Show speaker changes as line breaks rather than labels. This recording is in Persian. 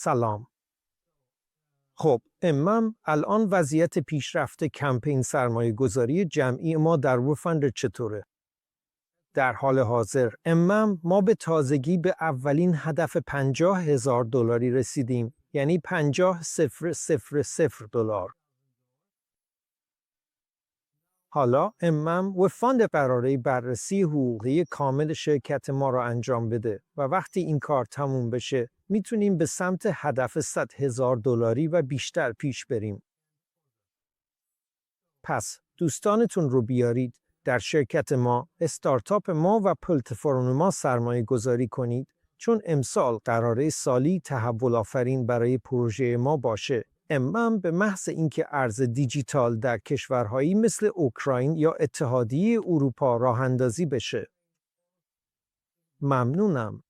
سلام. خب امم الان وضعیت پیشرفت کمپین سرمایه گذاری جمعی ما در وفندر چطوره؟ در حال حاضر ما به تازگی به اولین هدف $50,000 رسیدیم، یعنی $50,000. حالا وفند قراره بررسی حقوقی کامل شرکت ما را انجام بده و وقتی این کار تموم بشه میتونیم به سمت هدف $100,000 و بیشتر پیش بریم. پس دوستانتون رو بیارید در شرکت ما، استارتاپ ما و پلتفرم ما سرمایه گذاری کنید، چون امسال قراره سالی تحول آفرین برای پروژه ما باشه. به محض اینکه ارز دیجیتال در کشورهایی مثل اوکراین یا اتحادیه اروپا راه اندازی بشه. ممنونم.